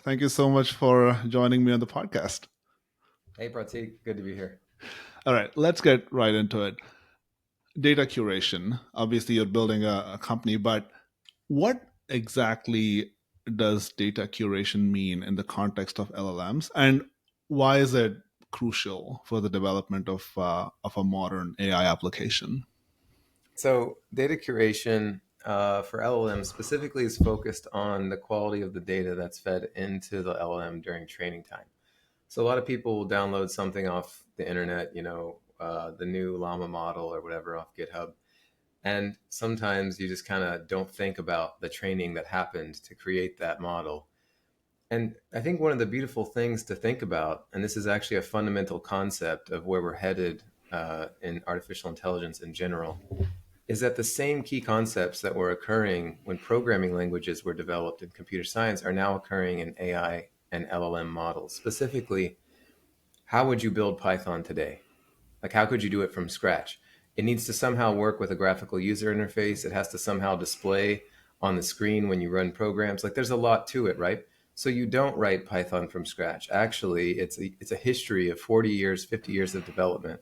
Thank you so much for joining me on the podcast. Hey, Pratik, good to be here. All right, let's get right into it. Data curation. Obviously, you're building a company, but what exactly does data curation mean in the context of LLMs, and why is it crucial for the development of a modern AI application? So, data curation for LLM specifically is focused on the quality of the data that's fed into the LLM during training time. So, a lot of people will download something off the internet, the new Llama model or whatever off GitHub. And sometimes you just kind of don't think about the training that happened to create that model. And I think one of the beautiful things to think about, and this is actually a fundamental concept of where we're headed in artificial intelligence in general, is that the same key concepts that were occurring when programming languages were developed in computer science are now occurring in AI and LLM models. Specifically, how would you build Python today? Like, how could you do it from scratch? It needs to somehow work with a graphical user interface. It has to somehow display on the screen when you run programs. Like, there's a lot to it, right? So you don't write Python from scratch. Actually, it's a history of 40 years, 50 years of development.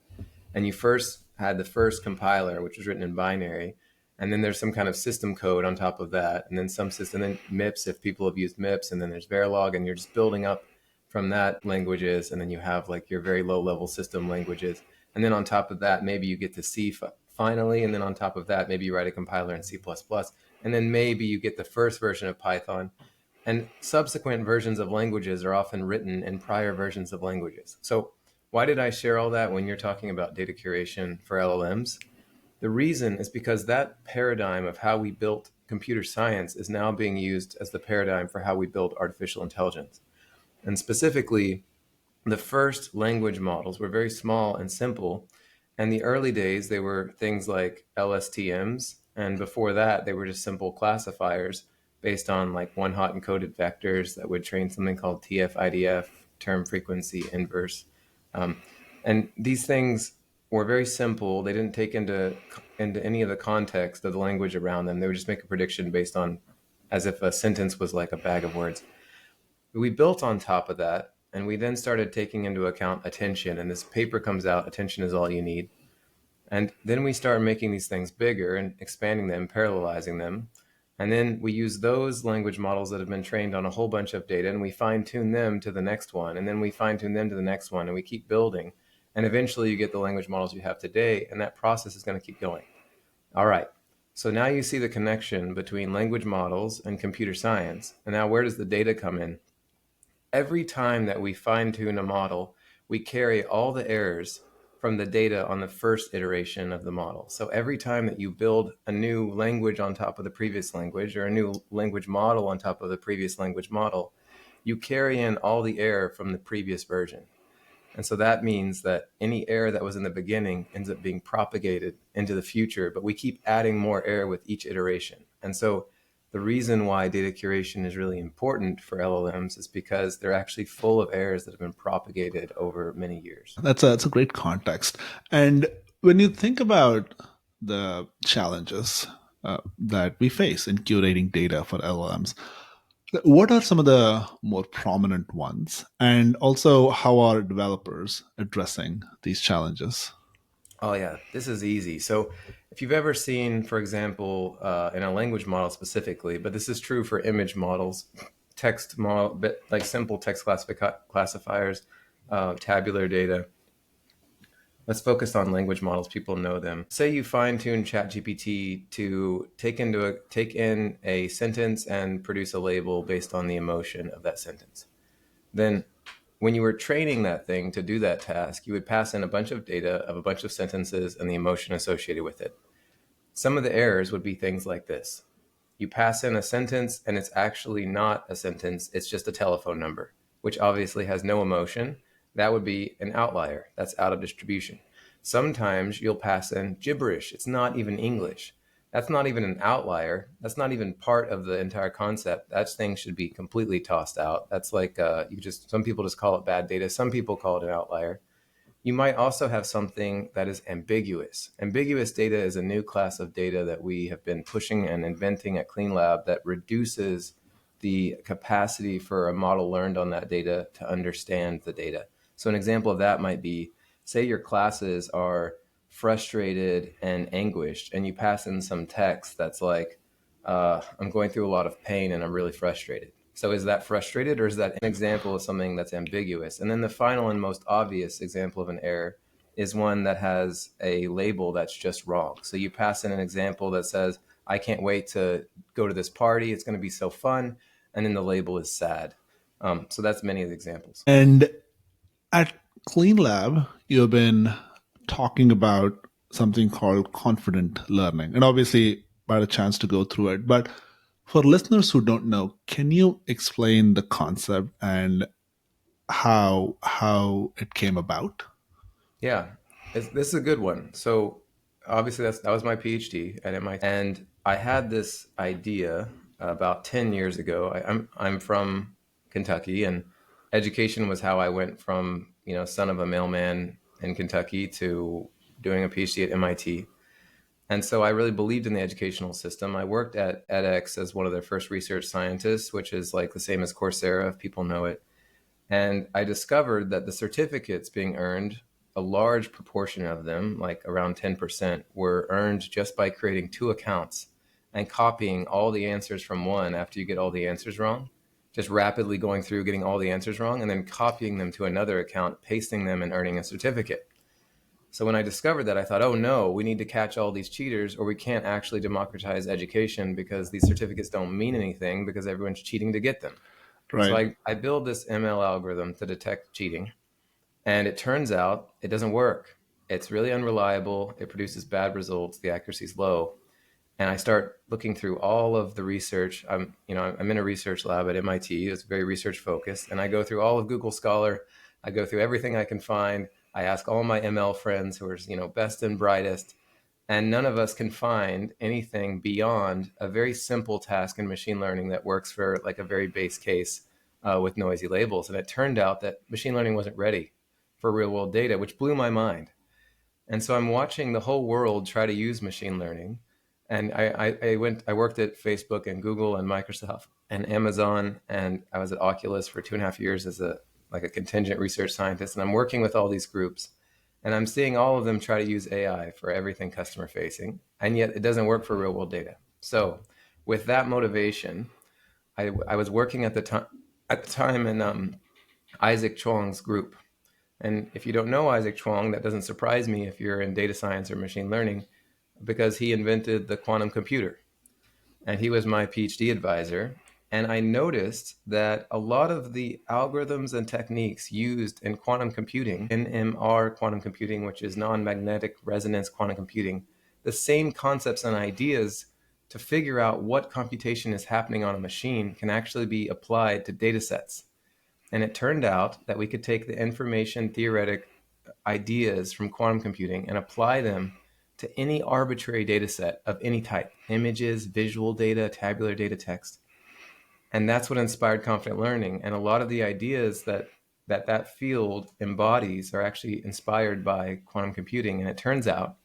And you first had the first compiler, which was written in binary, and then there's some kind of system code on top of that, and then some system, and then MIPS if people have used MIPS, and then there's Verilog, and you're just building up from that languages, and then you have like your very low level system languages, and then on top of that, maybe you get to C finally, and then on top of that, maybe you write a compiler in C++, and then maybe you get the first version of Python, and subsequent versions of languages are often written in prior versions of languages. So why did I share all that when you're talking about data curation for LLMs? The reason is because that paradigm of how we built computer science is now being used as the paradigm for how we build artificial intelligence. And specifically, the first language models were very small and simple. And the early days, they were things like LSTMs. And before that, they were just simple classifiers based on like one hot encoded vectors that would train something called TF-IDF, term frequency inverse. Um, and these things were very simple. They didn't take into any of the context of the language around them. They would just make a prediction based on as if a sentence was like a bag of words. We built on top of that, and we then started taking into account attention. And this paper comes out, attention is all you need. And then we start making these things bigger and expanding them, parallelizing them. And then we use those language models that have been trained on a whole bunch of data, and we fine tune them to the next one. And then we fine tune them to the next one, and we keep building. And eventually you get the language models you have today, and that process is going to keep going. All right. So now you see the connection between language models and computer science. And now where does the data come in? Every time that we fine tune a model, we carry all the errors from the data on the first iteration of the model. So every time that you build a new language on top of the previous language, or a new language model on top of the previous language model, you carry in all the error from the previous version. And so that means that any error that was in the beginning ends up being propagated into the future, but we keep adding more error with each iteration. And so the reason why data curation is really important for LLMs is because they're actually full of errors that have been propagated over many years. That's a great context. And when you think about the challenges that we face in curating data for LLMs, what are some of the more prominent ones? And also, how are developers addressing these challenges? Oh, yeah, this is easy. So if you've ever seen, for example, in a language model specifically, but this is true for image models, text model, but like simple text classifiers, tabular data. Let's focus on language models. People know them. Say you fine tune ChatGPT to take in a sentence and produce a label based on the emotion of that sentence. Then when you were training that thing to do that task, you would pass in a bunch of data of a bunch of sentences and the emotion associated with it. Some of the errors would be things like this. You pass in a sentence and it's actually not a sentence, it's just a telephone number, which obviously has no emotion. That would be an outlier. That's out of distribution. Sometimes you'll pass in gibberish. It's not even English. That's not even an outlier. That's not even part of the entire concept. That thing should be completely tossed out. That's like some people just call it bad data. Some people call it an outlier. You might also have something that is ambiguous. Ambiguous data is a new class of data that we have been pushing and inventing at Cleanlab that reduces the capacity for a model learned on that data to understand the data. So an example of that might be, say your classes are frustrated and anguished, and you pass in some text that's like, I'm going through a lot of pain and I'm really frustrated. So is that frustrated, or is that an example of something that's ambiguous? And then the final and most obvious example of an error is one that has a label that's just wrong. So you pass in an example that says, I can't wait to go to this party. It's going to be so fun. And then the label is sad. So that's many of the examples. And at Cleanlab, you've been talking about something called confident learning. And obviously, I had a chance to go through it. But for listeners who don't know, can you explain the concept and how it came about? Yeah, this is a good one. So obviously that was my PhD at MIT, and I had this idea about 10 years ago. I'm from Kentucky, and education was how I went from, son of a mailman in Kentucky to doing a PhD at MIT. And so I really believed in the educational system. I worked at edX as one of their first research scientists, which is like the same as Coursera, if people know it. And I discovered that the certificates being earned, a large proportion of them, like around 10%, were earned just by creating two accounts and copying all the answers from one after you get all the answers wrong, just rapidly going through getting all the answers wrong and then copying them to another account, pasting them and earning a certificate. So when I discovered that, I thought, oh no, we need to catch all these cheaters or we can't actually democratize education because these certificates don't mean anything because everyone's cheating to get them. So Right. I build this ML algorithm to detect cheating, and it turns out it doesn't work. It's really unreliable. It produces bad results. The accuracy is low. And I start looking through all of the research. I'm in a research lab at MIT. It's very research focused, and I go through all of Google Scholar. I go through everything I can find. I ask all my ML friends who are best and brightest, and none of us can find anything beyond a very simple task in machine learning that works for like a very base case with noisy labels. And it turned out that machine learning wasn't ready for real world data, which blew my mind. And so I'm watching the whole world try to use machine learning. And I worked at Facebook and Google and Microsoft and Amazon, and I was at Oculus for 2.5 years as a contingent research scientist. And I'm working with all these groups, and I'm seeing all of them try to use AI for everything customer facing, and yet it doesn't work for real world data. So with that motivation, I was working at the time in Isaac Chuang's group. And if you don't know Isaac Chuang, that doesn't surprise me if you're in data science or machine learning, because he invented the quantum computer. And he was my PhD advisor. And I noticed that a lot of the algorithms and techniques used in quantum computing, NMR quantum computing, which is non-magnetic resonance quantum computing, the same concepts and ideas to figure out what computation is happening on a machine can actually be applied to data sets. And it turned out that we could take the information theoretic ideas from quantum computing and apply them to any arbitrary data set of any type: images, visual data, tabular data, text. And that's what inspired confident learning. And a lot of the ideas that field embodies are actually inspired by quantum computing. And it turns out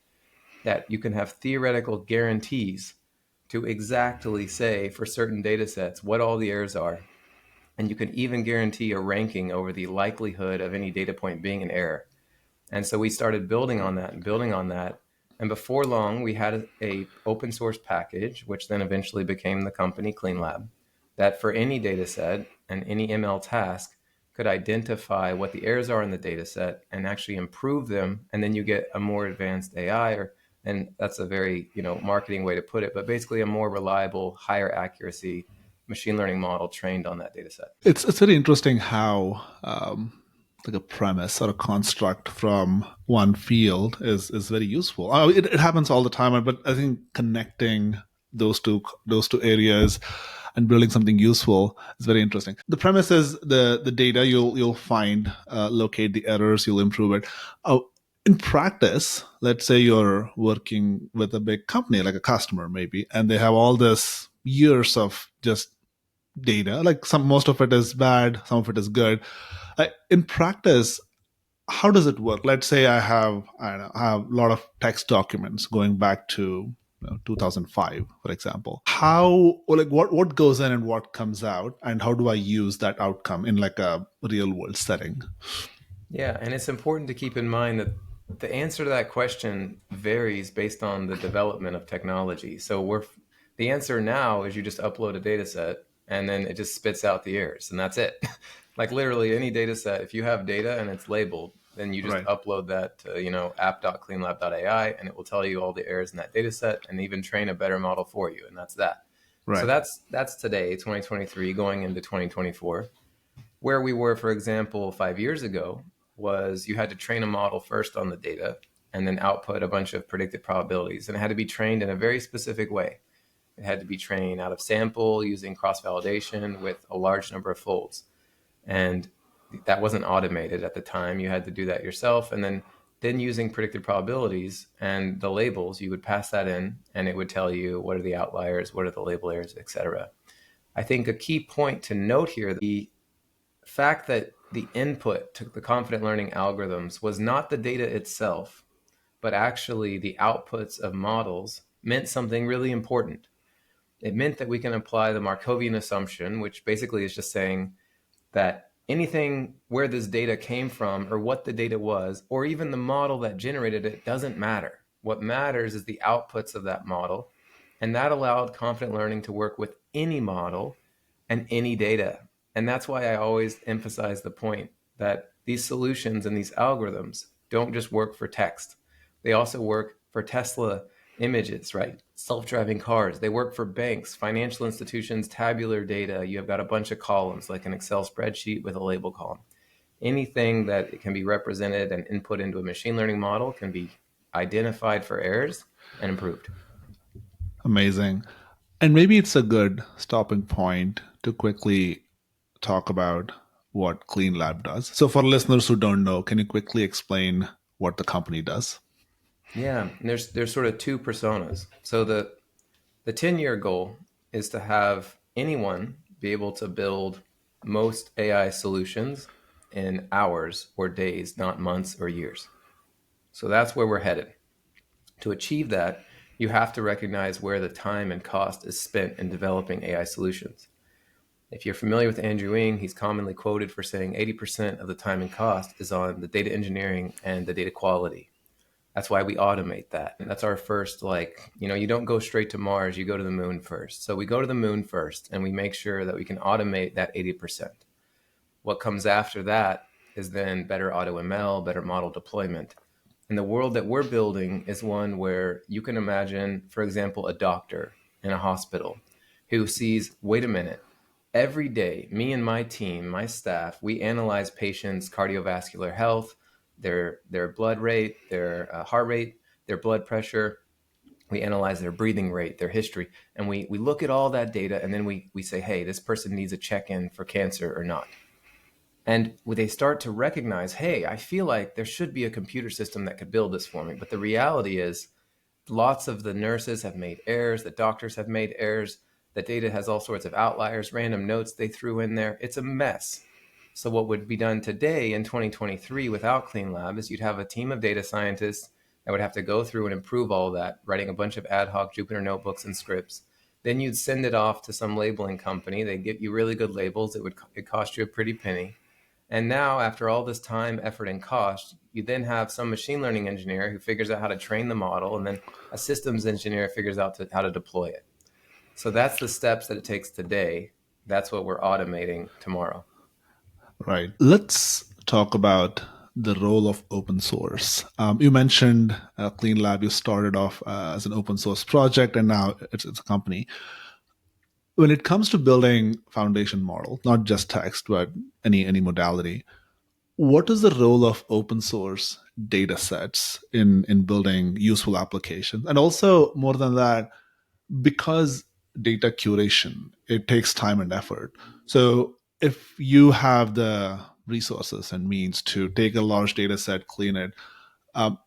that you can have theoretical guarantees to exactly say for certain data sets what all the errors are. And you can even guarantee a ranking over the likelihood of any data point being an error. And so we started building on that and building on that. And before long, we had a open source package, which then eventually became the company Cleanlab, that for any data set and any ML task could identify what the errors are in the data set and actually improve them. And then you get a more advanced AI, and that's a very marketing way to put it, but basically a more reliable, higher accuracy machine learning model trained on that data set. It's very interesting how like a premise or a construct from one field is very useful. It happens all the time, but I think connecting those two areas and building something useful is very interesting. The premise is the data you'll find, locate the errors, you'll improve it. In practice, let's say you're working with a big company like a customer maybe, and they have all this years of just data. Like most of it is bad, some of it is good. In practice, how does it work? Let's say I have a lot of text documents going back to 2005, for example. How, or like, what goes in and what comes out, and how do I use that outcome in like a real world setting? Yeah, and it's important to keep in mind that the answer to that question varies based on the development of technology. So the answer now is you just upload a data set and then it just spits out the errors and that's it. Like literally any data set, if you have data and it's labeled, then you just Right, upload that to, app.cleanlab.ai and it will tell you all the errors in that data set and even train a better model for you. And that's that. So right, that's today, 2023, going into 2024. Where we were, for example, 5 years ago, was you had to train a model first on the data and then output a bunch of predicted probabilities. And it had to be trained in a very specific way. It had to be trained out of sample using cross validation with a large number of folds. And that wasn't automated at the time. You had to do that yourself. And then using predicted probabilities and the labels, you would pass that in and it would tell you what are the outliers, what are the label errors, etc. I think a key point to note here, the fact that the input to the confident learning algorithms was not the data itself, but actually the outputs of models meant something really important. It meant that we can apply the Markovian assumption, which basically is just saying that anything where this data came from or what the data was, or even the model that generated it, doesn't matter. What matters is the outputs of that model. And that allowed confident learning to work with any model and any data. And that's why I always emphasize the point that these solutions and these algorithms don't just work for text. They also work for Tesla images, right? Self-driving cars. They work for banks, financial institutions, tabular data. You have got a bunch of columns like an Excel spreadsheet with a label column. Anything that can be represented and input into a machine learning model can be identified for errors and improved. amazing. And maybe it's a good stopping point to quickly talk about what Cleanlab does. So, for listeners who don't know, can you quickly explain what the company does? Yeah, and there's sort of two personas. So the 10-year goal is to have anyone be able to build most AI solutions in hours or days, not months or years. So that's where we're headed. To achieve that, you have to recognize where the time and cost is spent in developing AI solutions. If you're familiar with Andrew Ng, he's commonly quoted for saying 80% of the time and cost is on the data engineering and the data quality. That's why we automate that. And that's our first, you don't go straight to Mars, you go to the moon first. So we go to the moon first and we make sure that we can automate that 80%. What comes after that is then better auto ML, better model deployment. And the world that we're building is one where you can imagine, for example, a doctor in a hospital who sees, wait a minute, every day, me and my team, my staff, we analyze patients' cardiovascular health, their blood rate, their heart rate, their blood pressure. We analyze their breathing rate, their history, and we look at all that data, and then we say, hey, this person needs a check-in for cancer or not. And when they start to recognize, hey, I feel like there should be a computer system that could build this for me. But the reality is lots of the nurses have made errors, the doctors have made errors, the data has all sorts of outliers, random notes they threw in there. It's a mess. So what would be done today in 2023 without Cleanlab is you'd have a team of data scientists that would have to go through and improve all that, writing a bunch of ad hoc Jupyter notebooks and scripts. Then you'd send it off to some labeling company. They'd get you really good labels. It cost you a pretty penny. And now, after all this time, effort, and cost, you then have some machine learning engineer who figures out how to train the model, and then a systems engineer figures out how to deploy it. So that's the steps that it takes today. That's what we're automating tomorrow. Right. Let's talk about the role of open source. You mentioned Clean Lab. You started off as an open source project, and now it's a company. When it comes to building foundation model, not just text, but any modality, what is the role of open source data sets in building useful applications? And also, more than that, because data curation, it takes time and effort. So if you have the resources and means to take a large data set, clean it,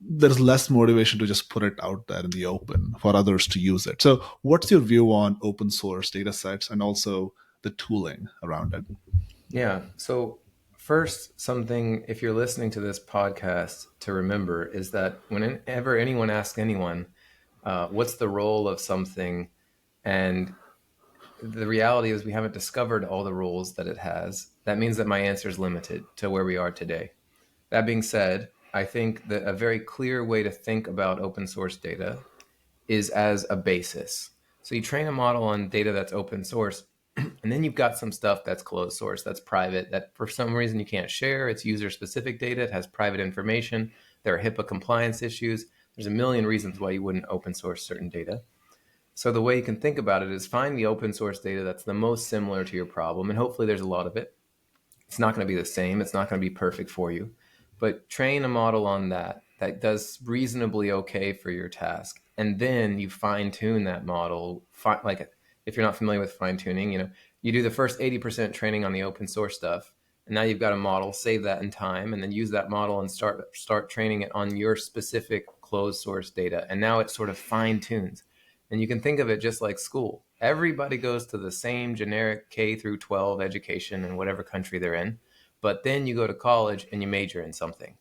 there's less motivation to just put it out there in the open for others to use it. So what's your view on open source data sets and also the tooling around it? Yeah. So, first, something, if you're listening to this podcast, to remember is that whenever anyone asks anyone, What's the role of something? And the reality is we haven't discovered all the roles that it has. That means that my answer is limited to where we are today. That being said, I think that a very clear way to think about open source data is as a basis. So you train a model on data that's open source, and then you've got some stuff that's closed source, that's private, that for some reason you can't share. It's user specific data, it has private information. There are HIPAA compliance issues. There's a million reasons why you wouldn't open source certain data. So the way you can think about it is find the open source data that's the most similar to your problem, and hopefully there's a lot of it. It's not going to be the same. It's not going to be perfect for you, but train a model on that does reasonably okay for your task, and then you fine tune that model. Like if you're not familiar with fine tuning, you do the first 80% training on the open source stuff, and now you've got a model. Save that in time, and then use that model and start training it on your specific closed source data. And now it sort of fine tunes, and you can think of it just like school. Everybody goes to the same generic K through 12 education in whatever country they're in, but then you go to college and you major in something.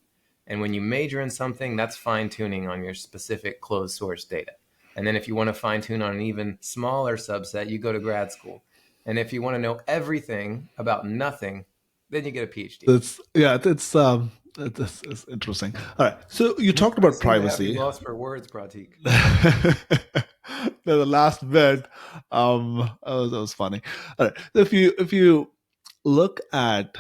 And when you major in something, that's fine tuning on your specific closed source data. And then if you want to fine tune on an even smaller subset, you go to grad school. And if you want to know everything about nothing, then you get a PhD. It's yeah, it's interesting. All right, so you You talked sort of about seem to have me privacy. lost for words, Pratik. The last bit, that was funny. All right, so if you look at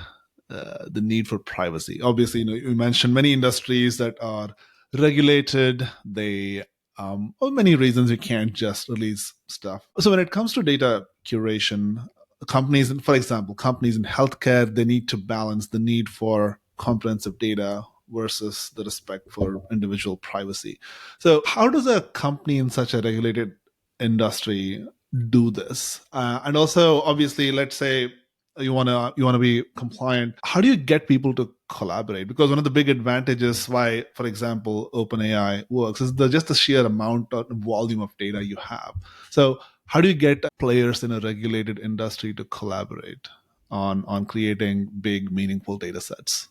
the need for privacy, obviously, you mentioned many industries that are regulated. They for many reasons you can't just release stuff. So when it comes to data curation, companies, for example, companies in healthcare, they need to balance the need for comprehensive data versus the respect for individual privacy. So, how does a company in such a regulated industry do this? And also, obviously, let's say you want to be compliant. How do you get people to collaborate? Because one of the big advantages why, for example, OpenAI works is just the sheer amount or volume of data you have. So, how do you get players in a regulated industry to collaborate on creating big, meaningful data sets?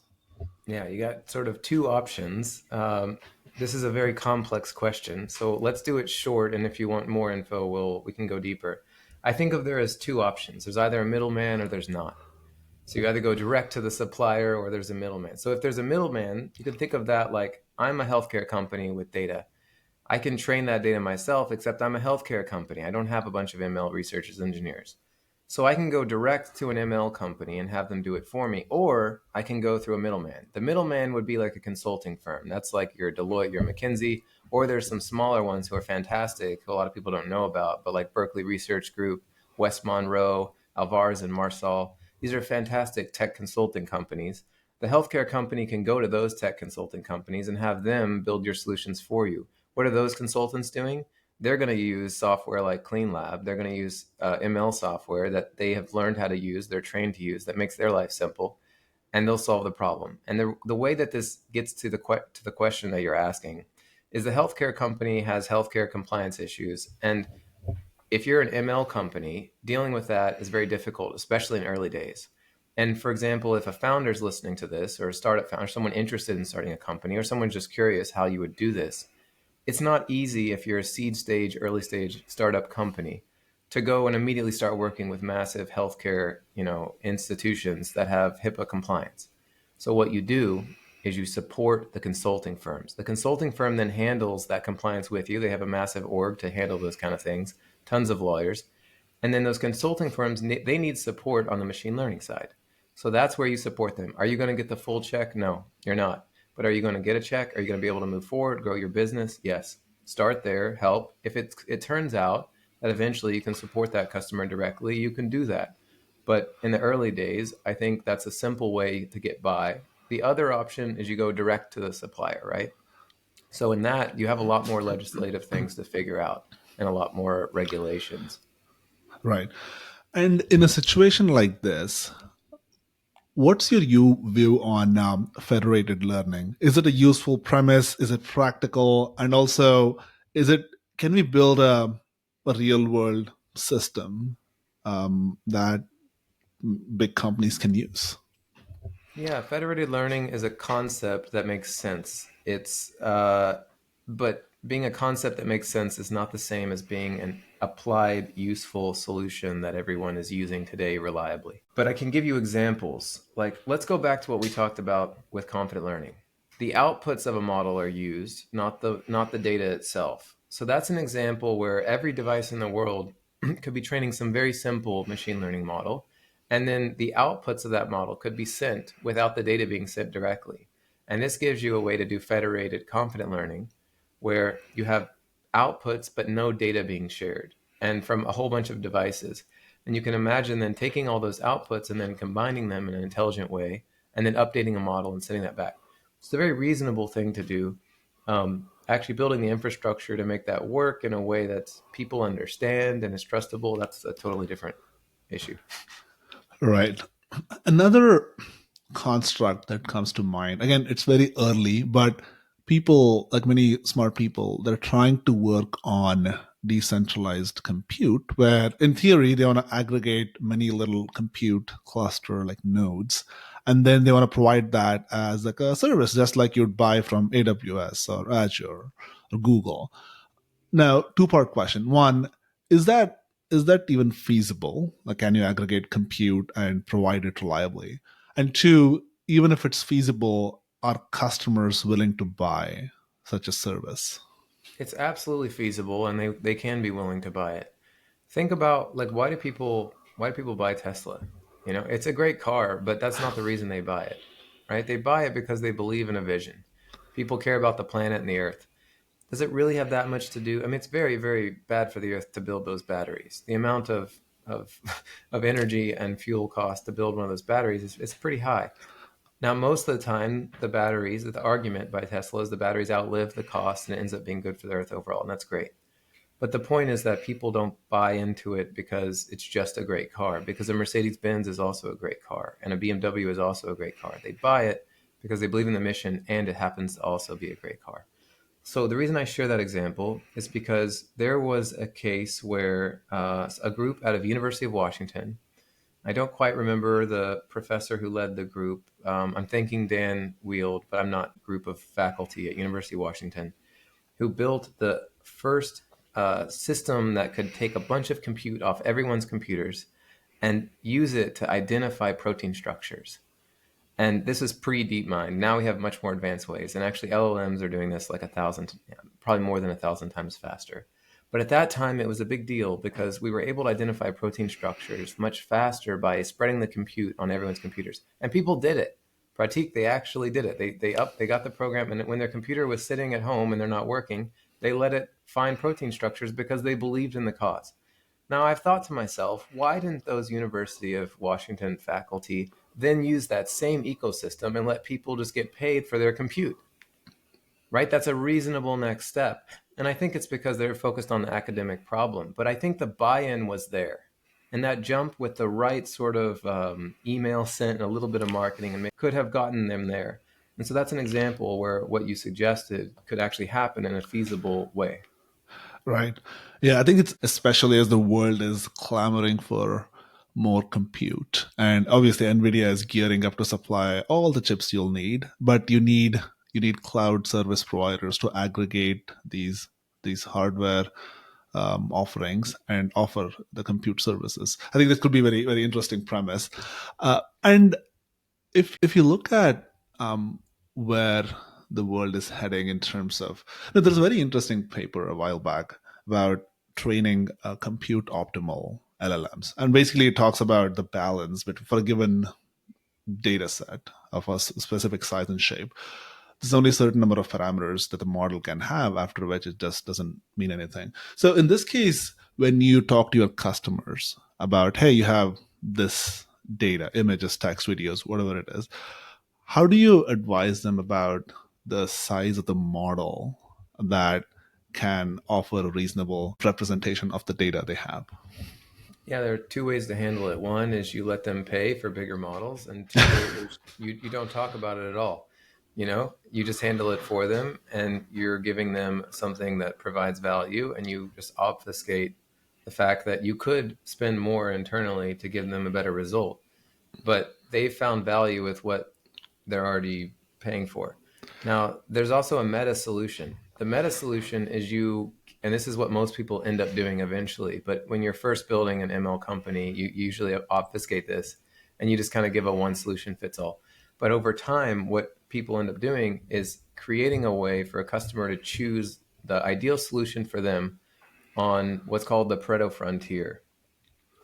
Yeah, you got sort of two options. This is a very complex question, so let's do it short. And if you want more info, we can go deeper. I think of there as two options. There's either a middleman or there's not. So you either go direct to the supplier or there's a middleman. So if there's a middleman, you can think of that like I'm a healthcare company with data. I can train that data myself, except I'm a healthcare company. I don't have a bunch of ML researchers, engineers. So I can go direct to an ML company and have them do it for me, or I can go through a middleman. The middleman would be like a consulting firm. That's like your Deloitte, your McKinsey, or there's some smaller ones who are fantastic, who a lot of people don't know about, but like Berkeley Research Group, West Monroe, Alvarez and Marsal. These are fantastic tech consulting companies. The healthcare company can go to those tech consulting companies and have them build your solutions for you. What are those consultants doing? They're going to use software like Cleanlab. They're going to use ML software that they have learned how to use, they're trained to use, that makes their life simple, and they'll solve the problem. And the way that this gets to the question that you're asking is the healthcare company has healthcare compliance issues. And if you're an ML company, dealing with that is very difficult, especially in early days. And for example, if a founder is listening to this, or a startup founder, someone interested in starting a company, or someone just curious how you would do this, it's not easy if you're a seed stage, early stage startup company to go and immediately start working with massive healthcare, institutions that have HIPAA compliance. So what you do is you support the consulting firms. The consulting firm then handles that compliance with you. They have a massive org to handle those kind of things, tons of lawyers. And then those consulting firms, they need support on the machine learning side. So that's where you support them. Are you going to get the full check? No, you're not. But are you going to get a check? Are you going to be able to move forward, grow your business? Yes. Start there, help. If it turns out that eventually you can support that customer directly, you can do that. But in the early days, I think that's a simple way to get by. The other option is you go direct to the supplier, right? So in that, you have a lot more legislative things to figure out and a lot more regulations. Right. And in a situation like this, what's your view on federated learning? Is it a useful premise? Is it practical? And also, is it can we build a real world system that big companies can use? Yeah, federated learning is a concept that makes sense. But being a concept that makes sense is not the same as being an applied, useful solution that everyone is using today reliably. But I can give you examples. Like, let's go back to what we talked about with confident learning. The outputs of a model are used, not the data itself. So that's an example where every device in the world could be training some very simple machine learning model, and then the outputs of that model could be sent without the data being sent directly. And this gives you a way to do federated confident learning where you have outputs but no data being shared and from a whole bunch of devices. And you can imagine then taking all those outputs and then combining them in an intelligent way and then updating a model and sending that back. It's a very reasonable thing to do. Actually building the infrastructure to make that work in a way that people understand and is trustable, that's a totally different issue. Right. Another construct that comes to mind, again, it's very early, but people, like many smart people, they're trying to work on decentralized compute, where in theory they want to aggregate many little compute cluster like nodes, and then they want to provide that as like a service, just like you'd buy from AWS or Azure or Google. Now, two-part question. One, is that is that even feasible? Like, can you aggregate compute and provide it reliably? And two, even if it's feasible, are customers willing to buy such a service? It's absolutely feasible and they can be willing to buy it. Think about like why do people buy Tesla? You know, it's a great car, but that's not the reason they buy it. Right? They buy it because they believe in a vision. People care about the planet and the earth. Does it really have that much to do? I mean, it's very, very bad for the earth to build those batteries. The amount of of energy and fuel cost to build one of those batteries is pretty high. Now, most of the time, the argument by Tesla is the batteries outlive the cost and it ends up being good for the earth overall, and that's great. But the point is that people don't buy into it because it's just a great car, because a Mercedes Benz is also a great car and a BMW is also a great car. They buy it because they believe in the mission and it happens to also be a great car. So the reason I share that example is because there was a case where a group out of University of Washington, I don't quite remember the professor who led the group. I'm thinking Dan Wield, but I'm not group of faculty at University of Washington, who built the first system that could take a bunch of compute off everyone's computers and use it to identify protein structures. And this is pre DeepMind. Now we have much more advanced ways. And actually, LLMs are doing this like 1,000, probably more than 1,000 times faster. But at that time, it was a big deal because we were able to identify protein structures much faster by spreading the compute on everyone's computers. And people did it. Pratik, they actually did it. They got the program, and when their computer was sitting at home and they're not working, they let it find protein structures because they believed in the cause. Now, I've thought to myself, why didn't those University of Washington faculty then use that same ecosystem and let people just get paid for their compute? Right? That's a reasonable next step. And I think it's because they're focused on the academic problem. But I think the buy-in was there. And that jump with the right sort of email sent and a little bit of marketing and could have gotten them there. And so that's an example where what you suggested could actually happen in a feasible way. Right. Yeah, I think it's especially as the world is clamoring for more compute. And obviously Nvidia is gearing up to supply all the chips you'll need, but you need cloud service providers to aggregate these hardware offerings and offer the compute services. I think this could be a very, very interesting premise. And if you look at where the world is heading in terms of, there's a very interesting paper a while back about training compute optimal LLMs, and basically it talks about the balance between for a given data set of a specific size and shape. There's only a certain number of parameters that the model can have, after which it just doesn't mean anything. So in this case, when you talk to your customers about, hey, you have this data, images, text, videos, whatever it is, how do you advise them about the size of the model that can offer a reasonable representation of the data they have? Yeah, there are two ways to handle it. One is you let them pay for bigger models, and two is you don't talk about it at all. You know, you just handle it for them, and you're giving them something that provides value, and you just obfuscate the fact that you could spend more internally to give them a better result, but they found value with what they're already paying for. Now, there's also a meta solution. The meta solution is you, and this is what most people end up doing eventually, but when you're first building an ML company, you usually obfuscate this and you just kind of give a one solution fits all. But over time, what people end up doing is creating a way for a customer to choose the ideal solution for them on what's called the Pareto frontier,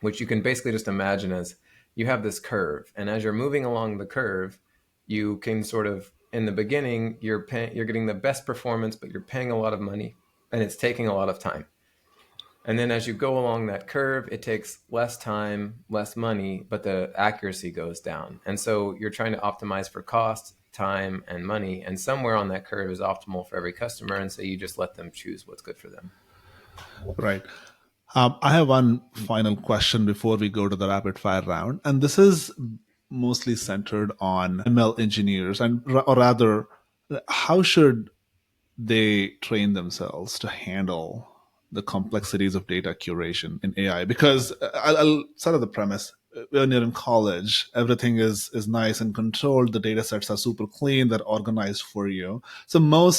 which you can basically just imagine as you have this curve, and as you're moving along the curve, you can sort of, in the beginning, you're getting the best performance, but you're paying a lot of money, and it's taking a lot of time. And then as you go along that curve, it takes less time, less money, but the accuracy goes down. And so you're trying to optimize for cost, time, and money, and somewhere on that curve is optimal for every customer. And so you just let them choose what's good for them. Right. I have one final question before we go to the rapid fire round, and this is mostly centered on ML engineers, and or rather, how should they train themselves to handle the complexities of data curation in AI? Because I'll start at the premise. When you're in college, everything is nice and controlled. The data sets are super clean. They're organized for you. So I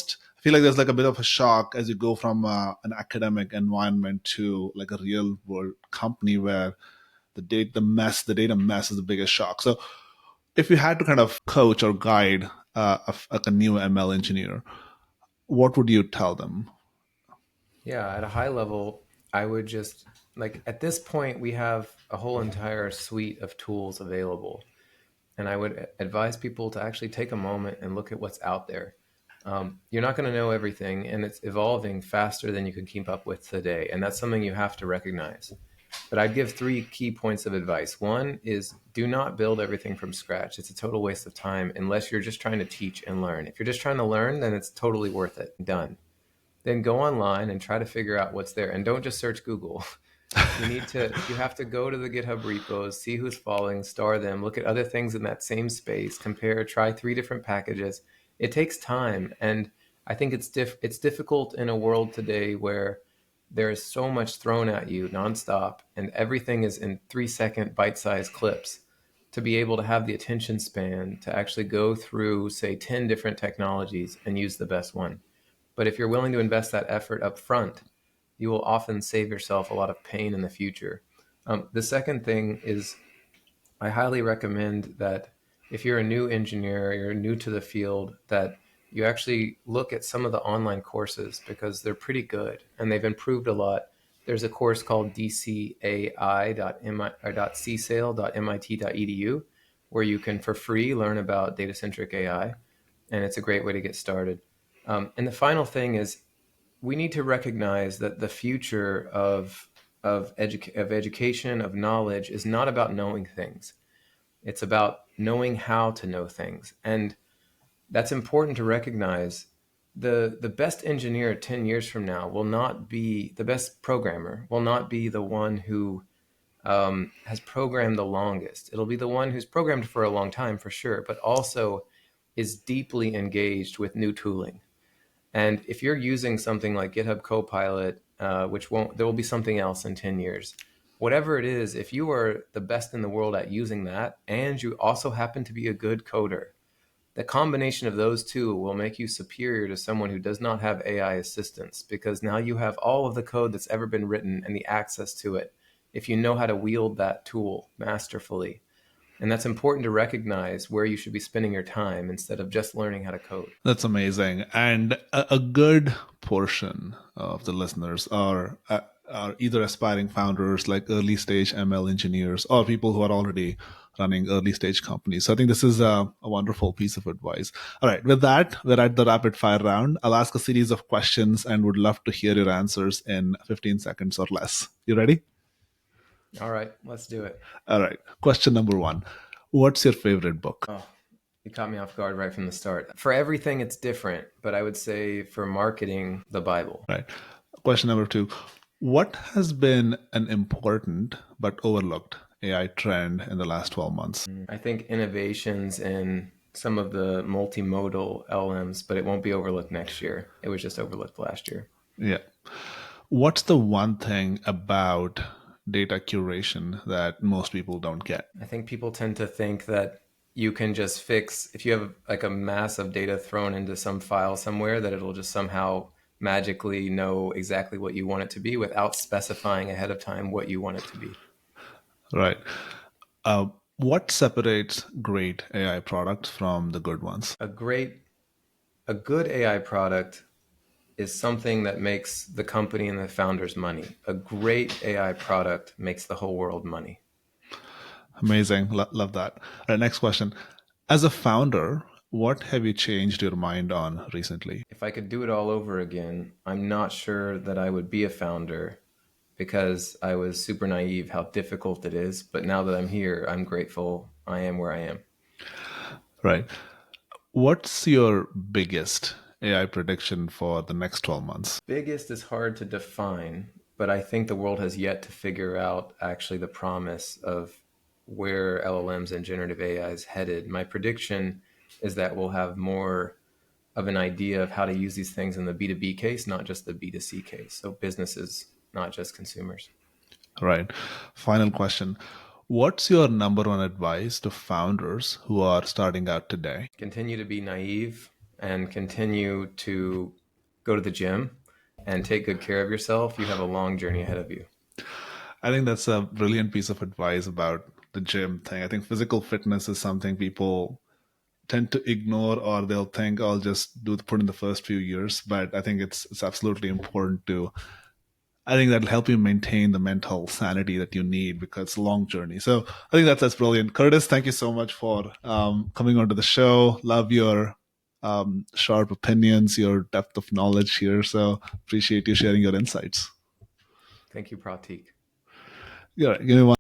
feel like there's like a bit of a shock as you go from an academic environment to like a real world company where the data mess is the biggest shock. So if you had to kind of coach or guide a new ML engineer, what would you tell them? Yeah, at a high level, I would just like at this point, we have a whole entire suite of tools available. And I would advise people to actually take a moment and look at what's out there. You're not going to know everything, and it's evolving faster than you can keep up with today. And that's something you have to recognize. But I'd give three key points of advice. One is do not build everything from scratch. It's a total waste of time unless you're just trying to teach and learn. If you're just trying to learn, then it's totally worth it. Done. Then go online and try to figure out what's there. And don't just search Google. You have to go to the GitHub repos, see who's following, star them, look at other things in that same space, compare, try three different packages. It takes time, and I think it's difficult in a world today where there is so much thrown at you nonstop, and everything is in 3-second bite-sized clips. To be able to have the attention span to actually go through, say, 10 different technologies and use the best one. But if you're willing to invest that effort up front, you will often save yourself a lot of pain in the future. The second thing is I highly recommend that if you're a new engineer, you're new to the field, that you actually look at some of the online courses because they're pretty good and they've improved a lot. There's a course called dcai.csale.mit.edu where you can, for free, learn about data-centric AI, and it's a great way to get started. And the final thing is we need to recognize that the future of education, of knowledge, is not about knowing things. It's about knowing how to know things. And that's important to recognize. The best engineer 10 years from now will not be the best programmer, will not be the one who has programmed the longest. It'll be the one who's programmed for a long time, for sure, but also is deeply engaged with new tooling. And if you're using something like GitHub Copilot, there will be something else in 10 years. Whatever it is, if you are the best in the world at using that, and you also happen to be a good coder, the combination of those two will make you superior to someone who does not have AI assistance, because now you have all of the code that's ever been written and the access to it if you know how to wield that tool masterfully. And that's important to recognize where you should be spending your time instead of just learning how to code. That's amazing. And a good portion of the listeners are either aspiring founders, like early stage ML engineers, or people who are already running early stage companies. So I think this is a wonderful piece of advice. All right. With that, we're at the rapid fire round. I'll ask a series of questions and would love to hear your answers in 15 seconds or less. You ready? All right, let's do it. All right. Question number one. What's your favorite book? Oh, you caught me off guard right from the start. For everything, it's different, but I would say for marketing, the Bible. Right. Question number two. What has been an important but overlooked AI trend in the last 12 months? I think innovations in some of the multimodal LLMs, but it won't be overlooked next year. It was just overlooked last year. Yeah. What's the one thing about data curation that most people don't get? I think people tend to think that you can just fix, if you have like a mass of data thrown into some file somewhere, that it'll just somehow magically know exactly what you want it to be without specifying ahead of time what you want it to be. Right. Uh, what separates great AI products from the good ones? A great, a good AI product is something that makes the company and the founders money. A great AI product makes the whole world money. Amazing. Love that. All right, next question. As a founder, what have you changed your mind on recently? If I could do it all over again, I'm not sure that I would be a founder because I was super naive how difficult it is. But now that I'm here, I'm grateful I am where I am. Right. What's your biggest AI prediction for the next 12 months? Biggest is hard to define, but I think the world has yet to figure out actually the promise of where LLMs and generative AI is headed. My prediction is that we'll have more of an idea of how to use these things in the B2B case, not just the B2C case. So businesses, not just consumers. Right. Final question. What's your number one advice to founders who are starting out today? Continue to be naive and continue to go to the gym and take good care of yourself. You have a long journey ahead of you. I think that's a brilliant piece of advice about the gym thing. I think physical fitness is something people tend to ignore, or they'll think, "Oh, I'll just put in the first few years." But I think it's absolutely important to. I think that'll help you maintain the mental sanity that you need because it's a long journey. So I think that's brilliant. Curtis, thank you so much for coming onto the show. Love your sharp opinions, your depth of knowledge here. So appreciate you sharing your insights. Thank you, Pratik. Yeah, give me one.